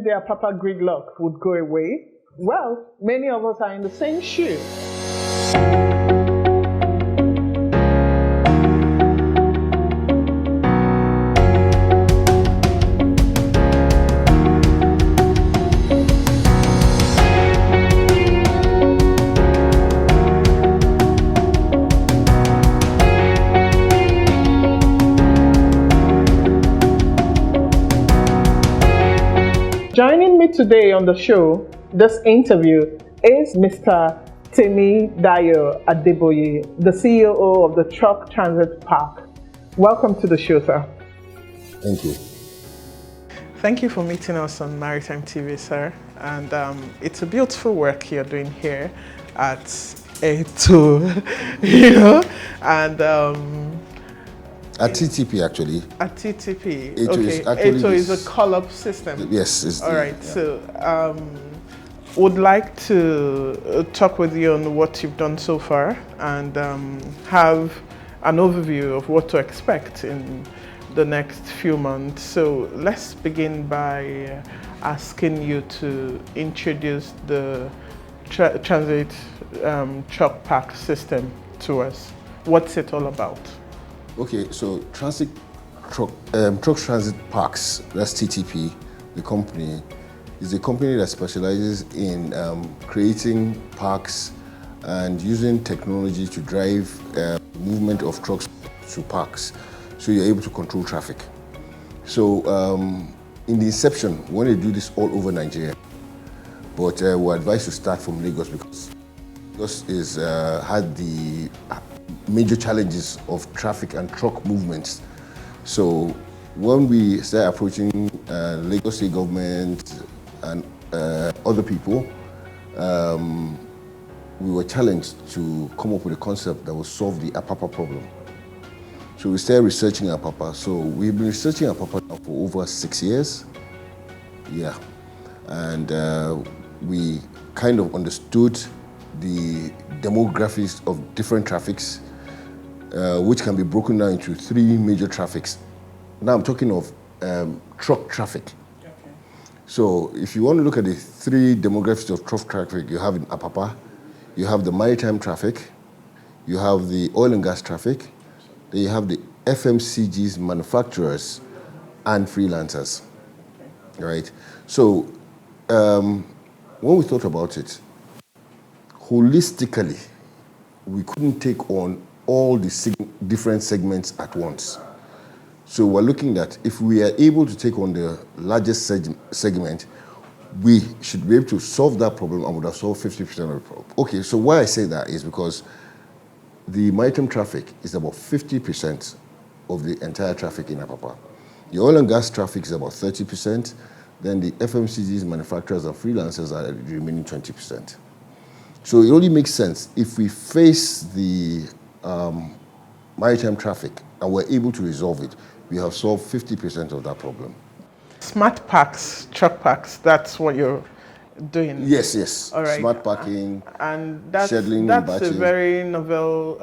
the Apapa gridlock would go away? Well, many of us are in the same shoe. Joining me today on the show, this interview, is Mr. Temidayo Adeboye, the CEO of the Truck Transit Park. Welcome to the show, sir. Thank you. Thank you for meeting us on Maritime TV, sir. And it's a beautiful work you're doing here at ETO, and at TTP, actually. At TTP. ETO okay. is actually ETO is a call-up system. Yes. All right. Yeah. So, would like to talk with you on what you've done so far and have an overview of what to expect in the next few months. So, let's begin by asking you to introduce the transit truck park system to us. What's it all about? Okay, so truck transit parks, that's TTP, the company, is a company that specializes in creating parks and using technology to drive movement of trucks to parks, so you're able to control traffic. So in the inception, we want to do this all over Nigeria, but we're advised to start from Lagos because Lagos had the major challenges of traffic and truck movements. So when we started approaching Lagos State government and other people, we were challenged to come up with a concept that would solve the Apapa problem. So we started researching Apapa. So we've been researching Apapa now for over 6 years. Yeah. And we kind of understood the demographics of different traffics, which can be broken down into 3 major traffics. Now I'm talking of truck traffic. Okay. So if you want to look at the 3 demographics of truck traffic, you have in Apapa, you have the maritime traffic, you have the oil and gas traffic, then you have the FMCGs, manufacturers, and freelancers. Okay. Right? So when we thought about it, holistically, we couldn't take on all the different segments at once. So we're looking at if we are able to take on the largest segment, we should be able to solve that problem and would have solved 50% of the problem. Okay, so why I say that is because the maritime traffic is about 50% of the entire traffic in Apapa. The oil and gas traffic is about 30%, then the FMCGs, manufacturers, and freelancers are the remaining 20%. So it only makes sense if we face the maritime traffic and we're able to resolve it, we have solved 50% of that problem. Smart parks, truck parks, that's what you're doing? Yes. All right. Smart parking, and that's scheduling, and that's batching. A very novel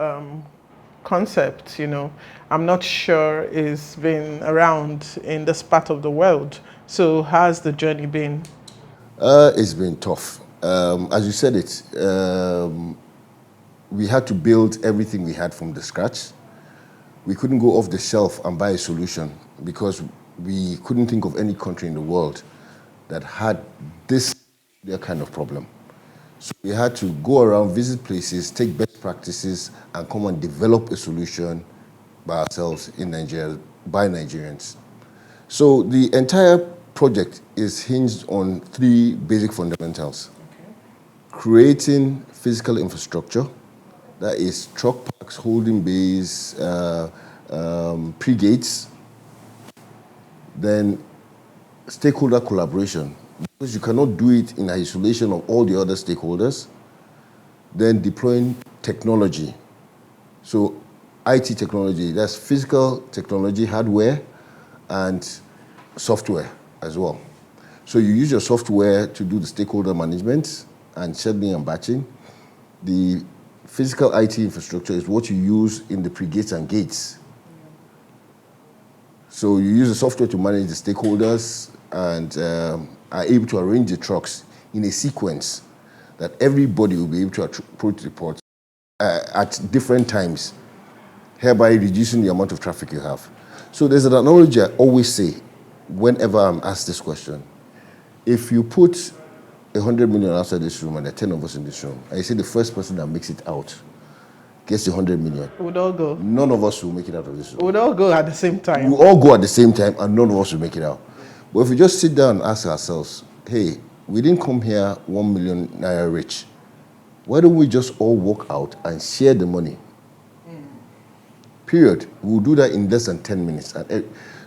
concept, I'm not sure it's been around in this part of the world. So how's the journey been? It's been tough. As you said it, we had to build everything we had from the scratch. We couldn't go off the shelf and buy a solution because we couldn't think of any country in the world that had this kind of problem. So we had to go around, visit places, take best practices, and come and develop a solution by ourselves in Nigeria, by Nigerians. So the entire project is hinged on 3 basic fundamentals. Creating physical infrastructure, that is truck parks, holding bays, pre-gates, then stakeholder collaboration, because you cannot do it in isolation of all the other stakeholders, then deploying technology. So IT technology, that's physical technology, hardware, and software as well. So you use your software to do the stakeholder management and scheduling and batching. The physical IT infrastructure is what you use in the pre-gates and gates. So you use the software to manage the stakeholders and are able to arrange the trucks in a sequence that everybody will be able to approach the port at different times, hereby reducing the amount of traffic you have. So there's an analogy I always say whenever I'm asked this question. If you put 100 million outside this room and there are 10 of us in this room, and you say the first person that makes it out gets the 100 million. We'd all go. None of us will make it out of this room. We'd all go at the same time. We'll all go at the same time and none of us will make it out. But if we just sit down and ask ourselves, hey, we didn't come here 1 million naira rich. Why don't we just all walk out and share the money? Period. We'll do that in less than 10 minutes.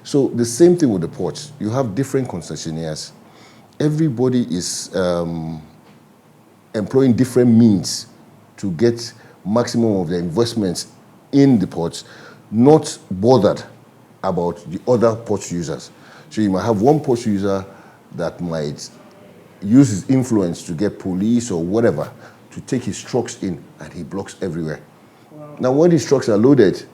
So the same thing with the ports. You have different concessionaires. Everybody is employing different means to get maximum of their investments in the ports, not bothered about the other port users. So you might have one port user that might use his influence to get police or whatever to take his trucks in, and he blocks everywhere. Wow. Now when these trucks are loaded,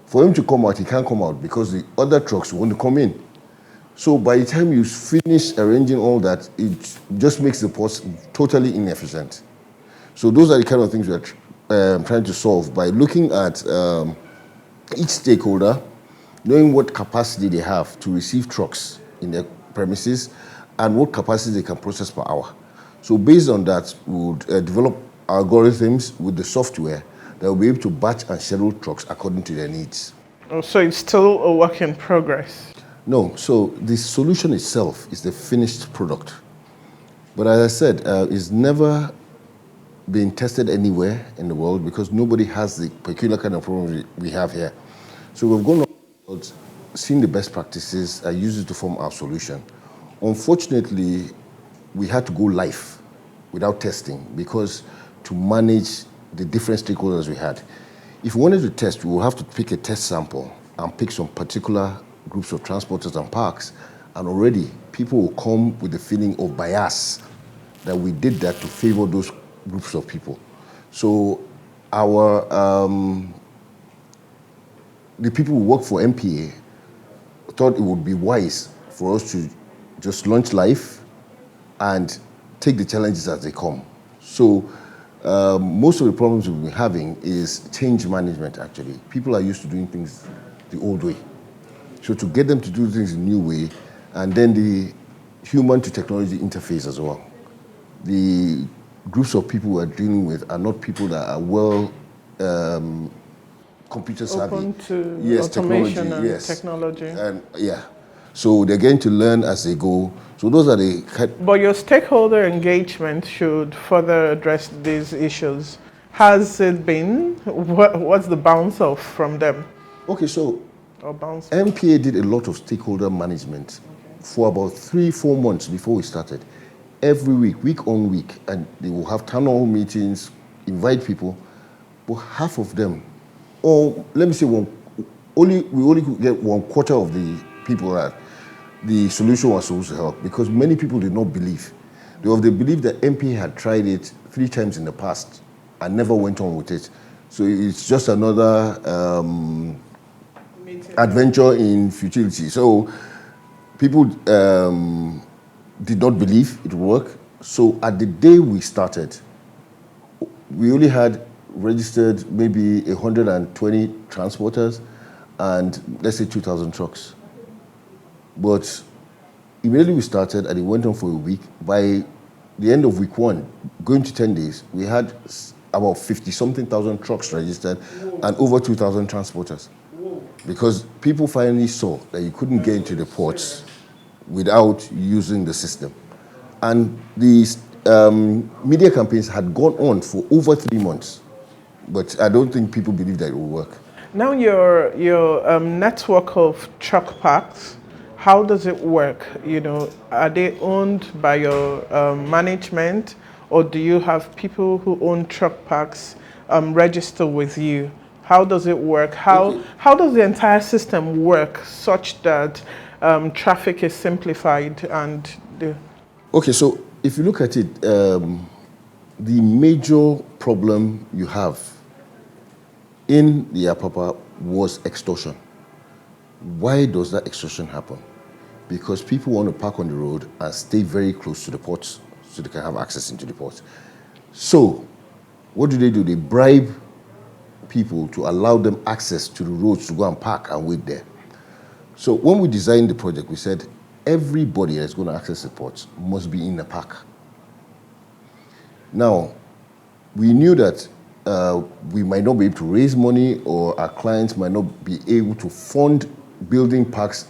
for him to come out, he can't come out because the other trucks want to come in. So by the time you finish arranging all that, it just makes the ports totally inefficient. So those are the kind of things we're trying to solve by looking at each stakeholder, knowing what capacity they have to receive trucks in their premises and what capacity they can process per hour. So based on that, we would develop algorithms with the software that will be able to batch and schedule trucks according to their needs. Oh, so it's still a work in progress? No, so the solution itself is the finished product. But as I said, it's never been tested anywhere in the world because nobody has the peculiar kind of problem we have here. So we've gone about seeing the best practices and used it to form our solution. Unfortunately, we had to go live without testing because to manage the different stakeholders we had. If we wanted to test, we would have to pick a test sample and pick some particular groups of transporters and parks, and already people will come with the feeling of bias that we did that to favor those groups of people. So our the people who work for MPA thought it would be wise for us to just launch live and take the challenges as they come. So most of the problems we've been having is change management, actually. People are used to doing things the old way. So to get them to do things a new way, and then the human to technology interface as well. The groups of people we're dealing with are not people that are well computer savvy. Open to yes, automation technology, and technology. And yeah. So they're going to learn as they go. So those are the... But your stakeholder engagement should further address these issues. Has it been? What's the bounce off from them? Okay, so or bounce MPA did a lot of stakeholder management for about 3-4 months before we started. Every week on week, and they will have town hall meetings, invite people, but half of them, or let me say we only could get 1/4 of the people that the solution was supposed to help, because many people did not believe. They believed that MPA had tried it 3 times in the past and never went on with it. So it's just another adventure in futility. So people did not believe it would work. So at the day we started, we only had registered maybe 120 transporters and let's say 2,000 trucks. But immediately we started and it went on for a week. By the end of week 1, going to 10 days, we had about 50-something thousand trucks registered and over 2,000 transporters. Because people finally saw that you couldn't get into the ports without using the system. And these media campaigns had gone on for over 3 months. But I don't think people believed that it would work. Now your network of truck parks, how does it work? You know, are they owned by your management, or do you have people who own truck parks register with you? How does it work? How does the entire system work such that traffic is simplified and the... Okay, so if you look at it, the major problem you have in the Apapa was extortion. Why does that extortion happen? because people want to park on the road and stay very close to the ports so they can have access into the ports. So what do? They bribe people to allow them access to the roads to go and park and wait there. So when we designed the project, we said everybody that's going to access the ports must be in the park. Now, we knew that we might not be able to raise money, or our clients might not be able to fund building parks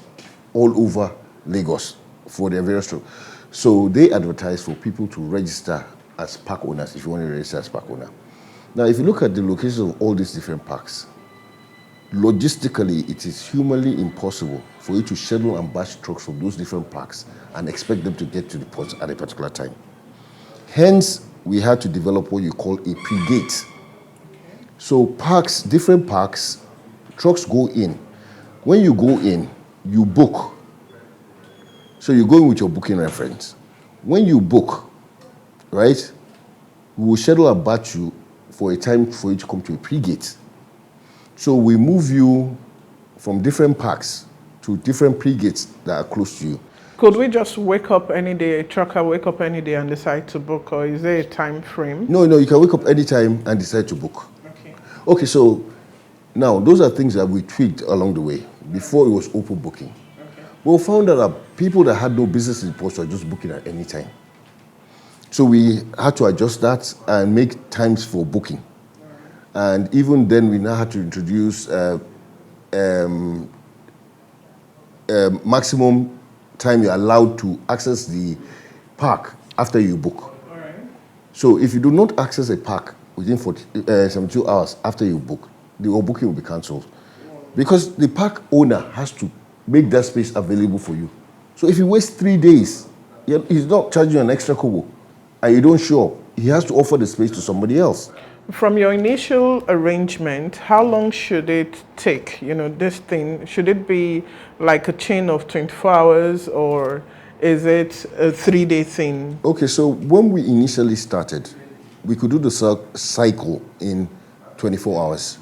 all over Lagos for their various roads. So they advertise for people to register as park owners if you want to register as park owner. Now, if you look at the locations of all these different parks, logistically, it is humanly impossible for you to schedule and batch trucks from those different parks and expect them to get to the ports at a particular time. Hence, we had to develop what you call a pre-gate. So parks, different parks, trucks go in. When you go in, you book. So you go in with your booking reference. When you book, right, we will schedule and batch you for a time for you to come to a pre-gate. So we move you from different parks to different pre-gates that are close to you. Could we just wake up any day, a trucker wake up any day and decide to book, or is there a time frame? No, you can wake up anytime and decide to book. Okay. Okay, so now those are things that we tweaked along the way. Before it was open booking. Okay. We found out that people that had no business in the ports were just booking at any time. So we had to adjust that and make times for booking. And even then, we now had to introduce maximum time you're allowed to access the park after you book. All right. So if you do not access a park within 72 hours after you book, the booking will be cancelled. Because the park owner has to make that space available for you. So if you waste 3 days, he's not charging you an extra kobo, and you don't show up, he has to offer the space to somebody else. From your initial arrangement, how long should it take? You know, this thing, should it be like a chain of 24 hours, or is it a 3-day thing? Okay, so when we initially started, we could do the cycle in 24 hours.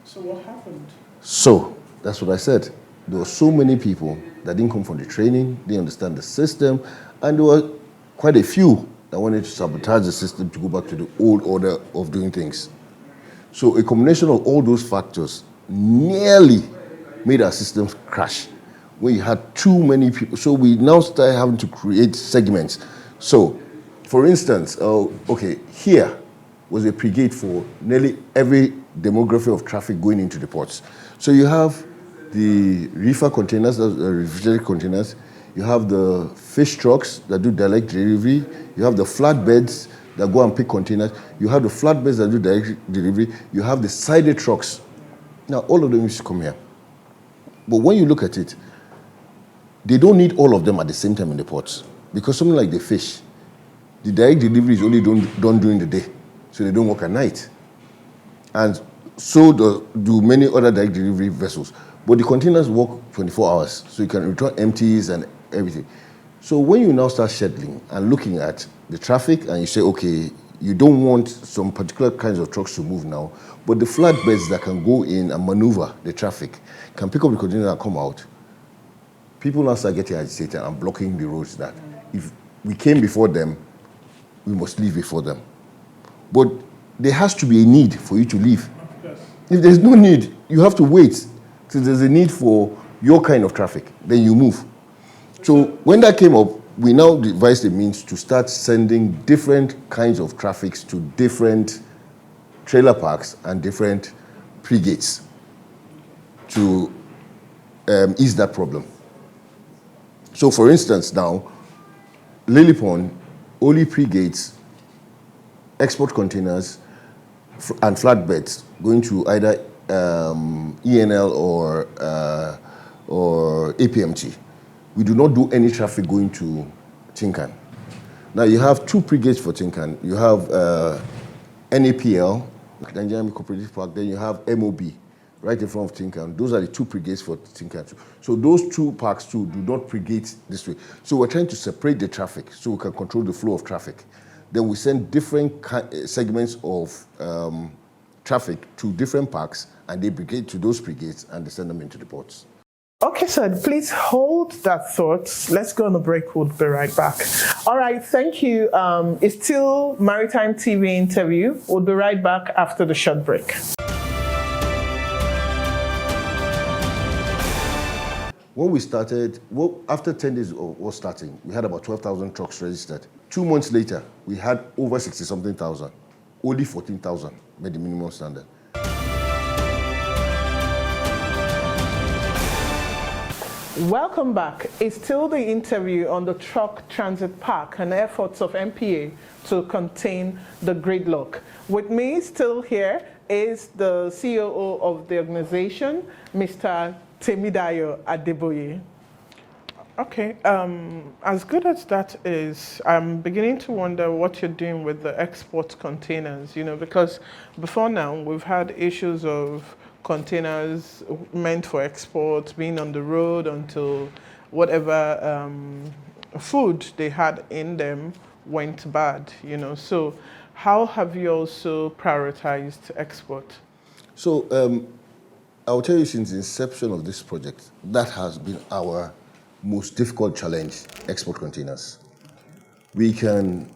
So what happened? So that's what I said. There were so many people that didn't come from the training, didn't understand the system, and there were quite a few that wanted to sabotage the system to go back to the old order of doing things. So a combination of all those factors nearly made our systems crash when you had too many people. So we now started having to create segments. So, for instance, okay, here was a pre-gate for nearly every demography of traffic going into the ports. So you have the reefer containers, refrigerated containers. You have the fish trucks that do direct delivery. You have the flatbeds that go and pick containers. You have the flatbeds that do direct delivery. You have the sided trucks. Now, all of them used to come here. But when you look at it, they don't need all of them at the same time in the ports. Because something like the fish, the direct delivery is only done during the day. So they don't work at night. And so do many other direct delivery vessels. But the containers work 24 hours. So you can return empties and everything. So when you now start scheduling and looking at the traffic, and you say, okay, you don't want some particular kinds of trucks to move now, but the flatbeds that can go in and maneuver the traffic can pick up the container and come out. People now start getting agitated and blocking the roads that if we came before them, we must leave before them. But there has to be a need for you to leave. If there's no need, you have to wait till there's a need for your kind of traffic, then you move. So when that came up, we now devised a means to start sending different kinds of traffics to different trailer parks and different pre-gates to ease that problem. So for instance now, Lillipond only pre-gates export containers and flatbeds going to either ENL or APMT. We do not do any traffic going to Tinkan. Now you have two pre-gates for Tinkan. You have NAPL, Nigerian Cooperative Park, then you have MOB right in front of Tinkan. Those are the two pre-gates for Tinkan. So those two parks too do not pre-gate this way. So we're trying to separate the traffic so we can control the flow of traffic. Then we send different segments of traffic to different parks, and they brigade to those pre-gates and they send them into the ports. Okay, sir, please hold that thought. Let's go on a break. We'll be right back. All right, thank you. It's still Maritime TV interview. We'll be right back after the short break. When we started, after 10 days of starting, we had about 12,000 trucks registered. 2 months later, we had over 60-something thousand. Only 14,000 met the minimum standard. Welcome back. It's still the interview on the truck transit park and efforts of MPA to contain the gridlock. With me still here is the COO of the organization, Mr. Temidayo Adeboye. Okay, as good as that is, I'm beginning to wonder what you're doing with the export containers, because before now we've had issues of containers meant for export being on the road until whatever food they had in them went bad, So how have you also prioritized export? So I'll tell you, since the inception of this project, that has been our most difficult challenge, export containers. We can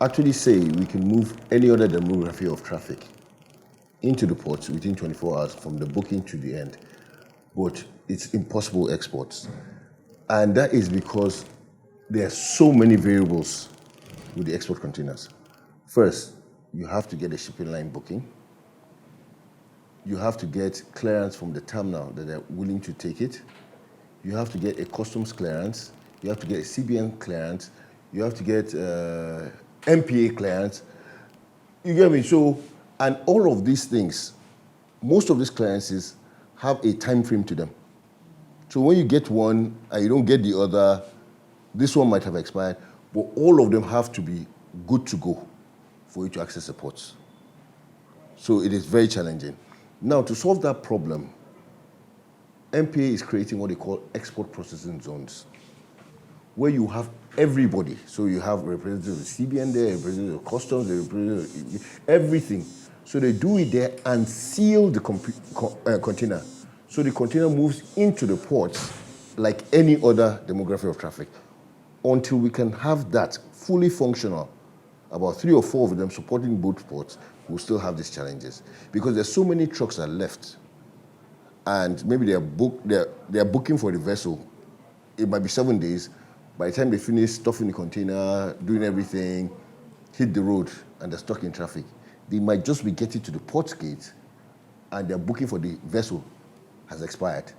actually say we can move any other demography of traffic into the ports within 24 hours from the booking to the end, but it's impossible exports. And that is because there are so many variables with the export containers. First, you have to get a shipping line booking. You have to get clearance from the terminal that they're willing to take it. You have to get a customs clearance. You have to get a CBN clearance. You have to get MPA clearance. You get me? So, and all of these things, most of these clearances have a time frame to them. So when you get one and you don't get the other, this one might have expired, but all of them have to be good to go for you to access the ports. So it is very challenging. Now, to solve that problem, MPA is creating what they call export processing zones, where you have everybody. So you have representatives of CBN there, representatives of customs, representatives of everything. So they do it there and seal the container. So the container moves into the ports like any other demography of traffic. Until we can have that fully functional, about 3 or 4 of them supporting both ports, we'll still have these challenges. Because there's so many trucks that are left, and maybe they're booking for the vessel. It might be 7 days. By the time they finish stuffing the container, doing everything, hit the road, and they're stuck in traffic, they might just be getting to the port gate, and their booking for the vessel has expired.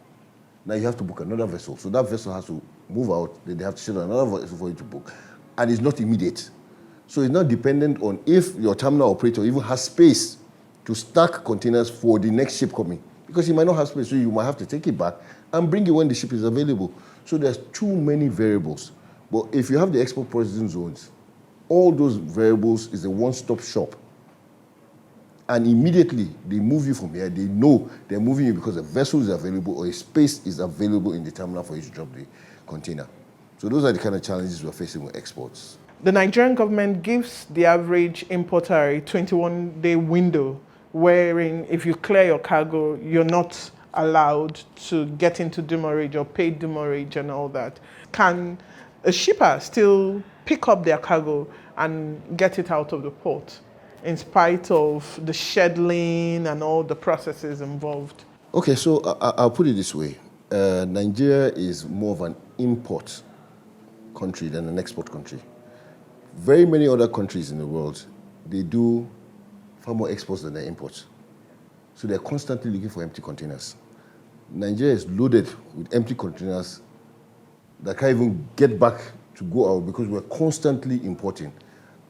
Now you have to book another vessel. So that vessel has to move out, then they have to schedule another vessel for you to book. And it's not immediate. So it's not dependent on if your terminal operator even has space to stack containers for the next ship coming. Because he might not have space, so you might have to take it back and bring it when the ship is available. So there's too many variables. But if you have the export processing zones, all those variables is a one-stop shop. And immediately they move you from here. They know they're moving you because a vessel is available or a space is available in the terminal for you to drop the container. So those are the kind of challenges we're facing with exports. The Nigerian government gives the average importer a 21-day window wherein if you clear your cargo, you're not allowed to get into demurrage or pay demurrage and all that. Can a shipper still pick up their cargo and get it out of the port in spite of the scheduling and all the processes involved? Okay, so I'll put it this way. Nigeria is more of an import country than an export country. Very many other countries in the world, they do far more exports than they import. So they're constantly looking for empty containers. Nigeria is loaded with empty containers that can't even get back to go out because we're constantly importing.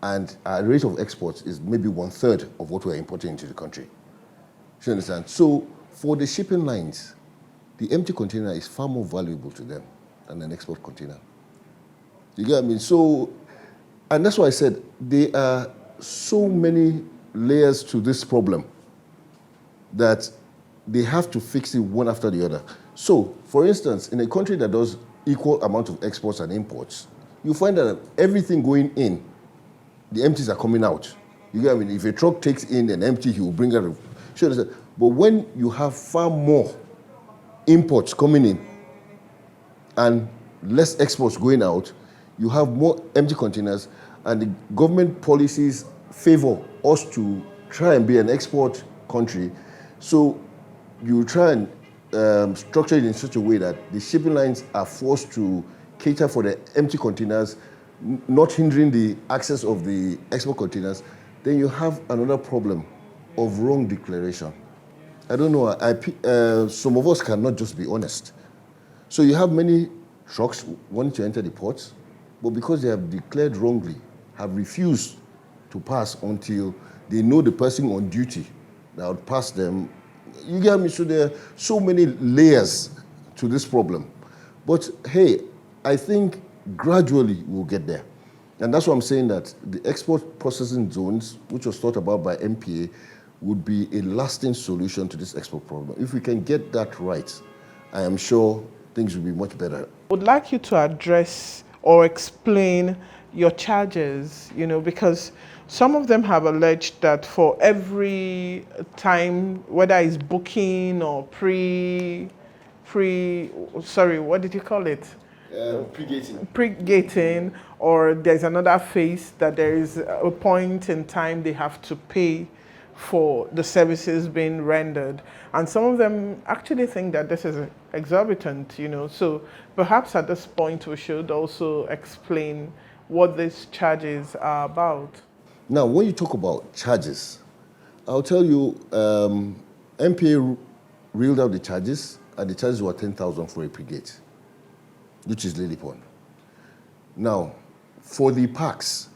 And our rate of exports is maybe 1/3 of what we're importing into the country. You understand? So for the shipping lines, the empty container is far more valuable to them than an export container. You get what I mean? So, and that's why I said there are so many layers to this problem that they have to fix it one after the other. So, for instance, in a country that does equal amount of exports and imports, you find that everything going in, the empties are coming out. You get what I mean? If a truck takes in an empty, he will bring out a... Sure, but when you have far more imports coming in and less exports going out, you have more empty containers, and the government policies favor us to try and be an export country. So you try and structure it in such a way that the shipping lines are forced to cater for the empty containers, not hindering the access of the export containers. Then you have another problem of wrong declaration. I don't know, some of us cannot just be honest. So you have many trucks wanting to enter the ports, but because they have declared wrongly, have refused to pass until they know the person on duty that would pass them. You get me? So there are so many layers to this problem. But hey, I think gradually we'll get there. And that's why I'm saying that the export processing zones, which was thought about by MPA, would be a lasting solution to this export problem. If we can get that right, I am sure things will be much better. I would like you to address or explain your charges, because some of them have alleged that for every time, whether it's booking or what did you call it? Pre-gating. Pre-gating, or there's another phase that there is a point in time they have to pay for the services being rendered. And some of them actually think that this is exorbitant, So perhaps at this point we should also explain what these charges are about. Now, when you talk about charges, I'll tell you, MPA reeled out the charges, and the charges were 10,000 for a pre-gate, which is Lily Pond. Now, for the parks,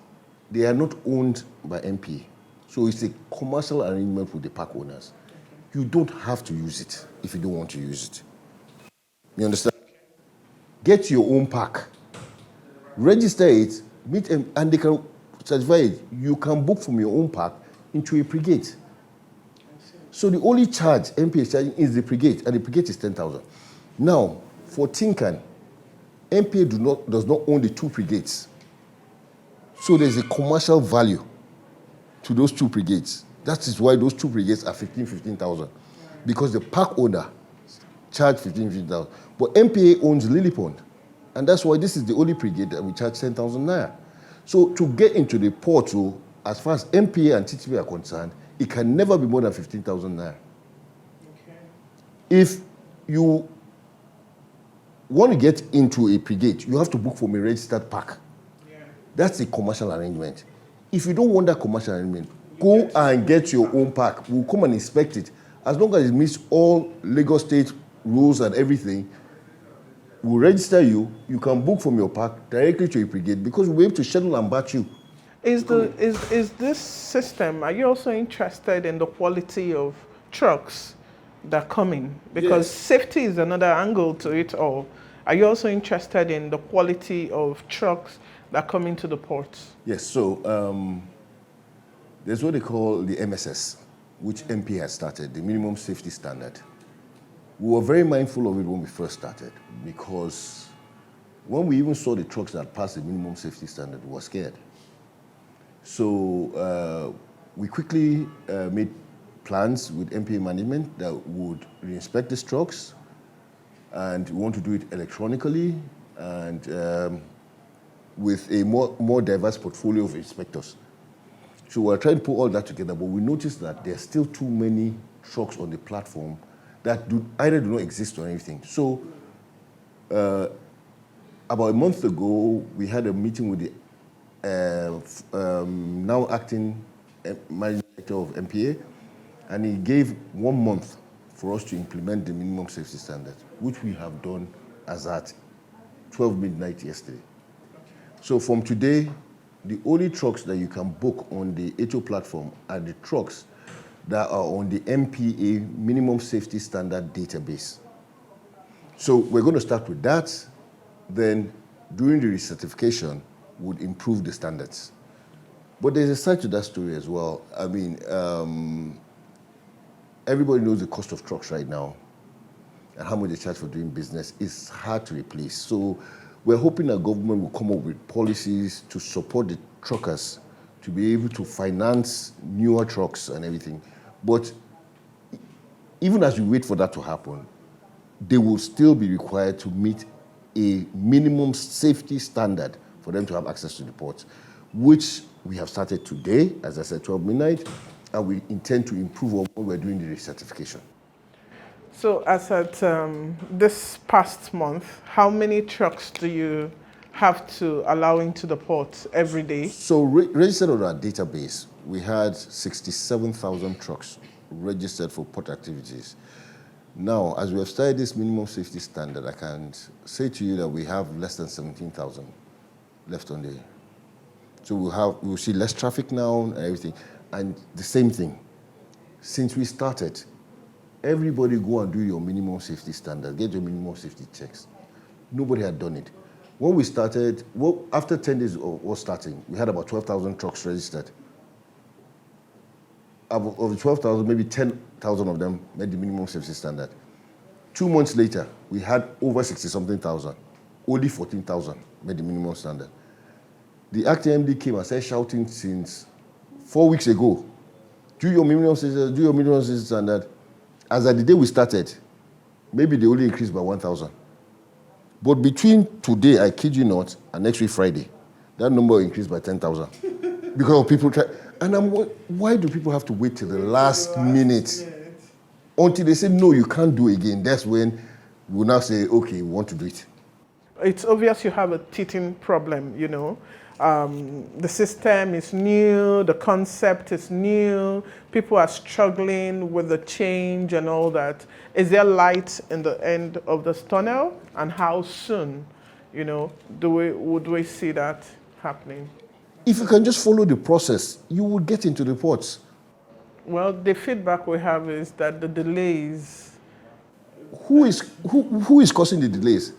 they are not owned by MPA. So it's a commercial arrangement with the park owners. You don't have to use it if you don't want to use it. You understand? Get your own park, register it, meet them, and they can certify it. You can book from your own park into a pre-gate. So the only charge MPA is charging is the pre-gate, and the pre-gate is 10,000. Now, for Tinkan, MPA does not own the two pre-gates. So there's a commercial value to those two pre-gates. That is why those two pre-gates are 15,000. Because the park owner charged 15,000. But MPA owns Lily Pond. And that's why this is the only pre-gate that we charge 10,000 naira. So to get into the portal, as far as MPA and TTP are concerned, it can never be more than 15,000 naira. Okay. If you want to get into a pre-gate, you have to book from a registered park. Yeah. That's a commercial arrangement. If you don't want that commercial arrangement, go and get your own park. We'll come and inspect it. As long as it meets all Lagos State rules and everything, we'll register you. You can book from your park directly to a pre-gate because we'll be able to schedule and batch you. Is this system, are you also interested in the quality of trucks that come in? Because yes, safety is another angle to it all. Are you also interested in the quality of trucks that come into the ports? Yes, so there's what they call the MSS, which MP has started, the minimum safety standard. We were very mindful of it when we first started because when we even saw the trucks that passed the minimum safety standard, we were scared. So we quickly made plans with MPA management that would reinspect these trucks, and we want to do it electronically and with a more diverse portfolio of inspectors. So we're trying to put all that together, but we noticed that there are still too many trucks on the platform that either do not exist or anything. So about a month ago, we had a meeting with the now acting managing director of MPA, and he gave 1 month for us to implement the minimum safety standard, which we have done as at 12 midnight yesterday. So from today, the only trucks that you can book on the ETO platform are the trucks that are on the MPA minimum safety standard database. So we're going to start with that. Then during the recertification, would improve the standards. But there's a side to that story as well. I mean, everybody knows the cost of trucks right now and how much they charge for doing business is hard to replace. So we're hoping that government will come up with policies to support the truckers to be able to finance newer trucks and everything. But even as we wait for that to happen, they will still be required to meet a minimum safety standard for them to have access to the ports, which we have started today, as I said, 12 midnight, and we intend to improve on when we're doing the recertification. So as at this past month, how many trucks do you have to allow into the port every day? So registered on our database, we had 67,000 trucks registered for port activities. Now, as we have started this minimum safety standard, I can say to you that we have less than 17,000 left on the. So we'll see less traffic now and everything. And the same thing, since we started, everybody go and do your minimum safety standard, get your minimum safety checks. Nobody had done it. When we started, well, after 10 days of starting, we had about 12,000 trucks registered. Of the 12,000, maybe 10,000 of them met the minimum safety standard. 2 months later, we had over 60-something thousand. Only 14,000 met the minimum standard. The acting MD came and started shouting since 4 weeks ago, do your minimum safety standard. As at the day we started, maybe they only increased by 1,000. But between today, I kid you not, and next week Friday, that number increased by 10,000. Because of people try. And why do people have to wait till the last minute? Until they say, no, you can't do it again. That's when we'll now say, okay, we want to do it. It's obvious you have a teething problem, you know. The system is new, the concept is new, people are struggling with the change and all that. Is there light in the end of this tunnel? And how soon, you know, would we see that happening? If you can just follow the process, you will get into the ports. Well, the feedback we have is that the delays. Who is causing the delays?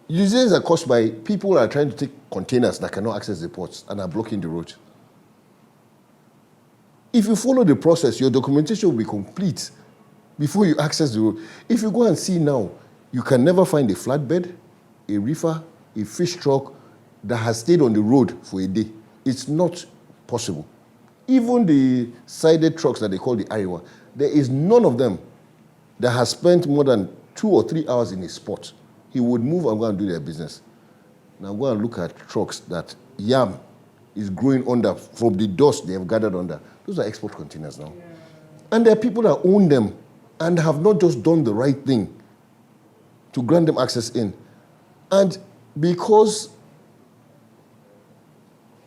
Delays are caused by people who are trying to take containers that cannot access the ports and are blocking the road. If you follow the process, your documentation will be complete before you access the road. If you go and see now, you can never find a flatbed, a reefer, a fish truck that has stayed on the road for a day. It's not possible. Even the sided trucks that they call the Ariwa, there is none of them that has spent more than 2 or 3 hours in a spot. He would move and go and do their business. Now go and look at trucks that yam is growing under from the dust they have gathered under. Those are export containers now. Yeah. And there are people that own them and have not just done the right thing to grant them access in. And because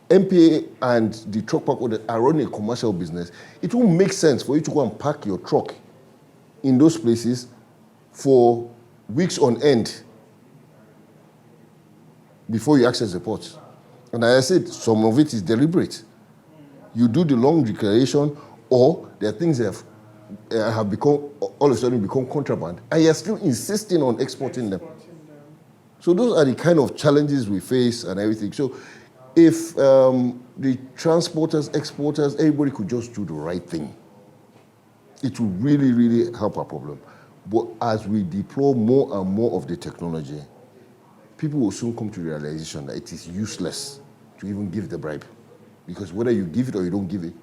MPA and the truck park owners are running a commercial business, it won't make sense for you to go and park your truck in those places for weeks on end before you access the port. And as I said, some of it is deliberate. You do the long declaration, or there are things that have become, all of a sudden become contraband, and you're still insisting on exporting them. So those are the kind of challenges we face and everything. So if the transporters, exporters, everybody could just do the right thing, it will really, really help our problem. But as we deploy more and more of the technology, people will soon come to the realization that it is useless to even give the bribe. Because whether you give it or you don't give it,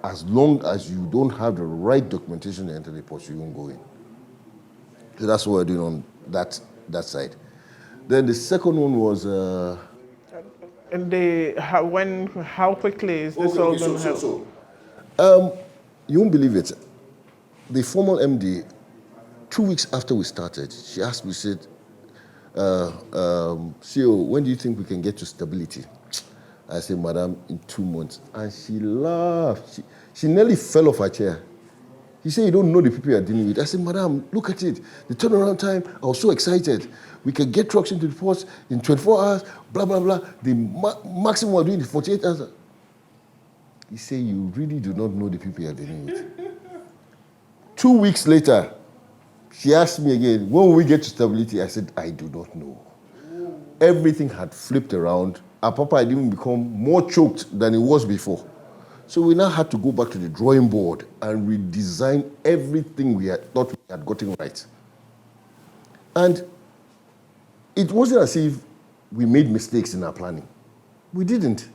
as long as you don't have the right documentation to enter the port, you won't go in. So that's what we're doing on that side. Then the second one was... And how quickly is this all going to happen? You won't believe it. The formal MD, 2 weeks after we started, she asked me, she said, CEO, when do you think we can get to stability? I said, Madam, in 2 months. And she laughed. She nearly fell off her chair. He said, you don't know the people you're dealing with. I said, Madam, look at it. The turnaround time, I was so excited. We can get trucks into the ports in 24 hours, blah, blah, blah. The maximum we're doing is 48 hours. He said, you really do not know the people you're dealing with. 2 weeks later, she asked me again, when will we get to stability? I said, I do not know. Everything had flipped around. Apapa had even become more choked than it was before. So we now had to go back to the drawing board and redesign everything we had thought we had gotten right. And it wasn't as if we made mistakes in our planning. We didn't.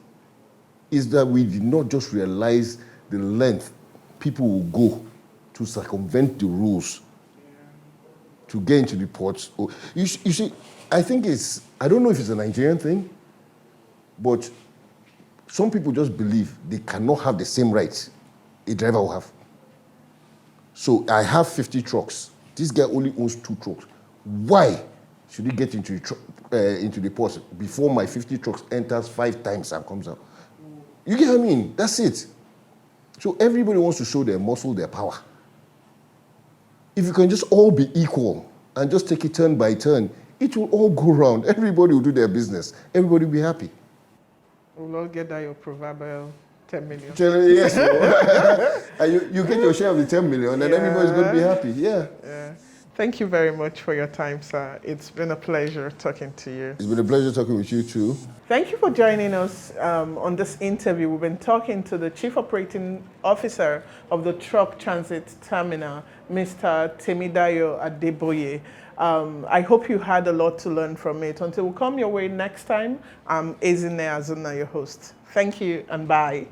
It's that we did not just realize the length people will go to circumvent the rules to get into the ports. You see, I think I don't know if it's a Nigerian thing, but some people just believe they cannot have the same rights a driver will have. So I have 50 trucks. This guy only owns 2 trucks. Why should he get into the ports before my 50 trucks enters 5 times and comes out? You get what I mean? That's it. So everybody wants to show their muscle, their power. If you can just all be equal and just take it turn by turn, it will all go round. Everybody will do their business. Everybody will be happy. We'll all get that your proverbial 10 million. Yes. And you get your share of the 10 million and everybody's going to be happy. Yeah. Thank you very much for your time, sir. It's been a pleasure talking to you. It's been a pleasure talking with you too. Thank you for joining us on this interview. We've been talking to the Chief Operating Officer of the Truck Transit Terminal, Mr. Temidayo Adeboye. I hope you had a lot to learn from it. Until we come your way next time, I'm Ezine Azuna, your host. Thank you and bye.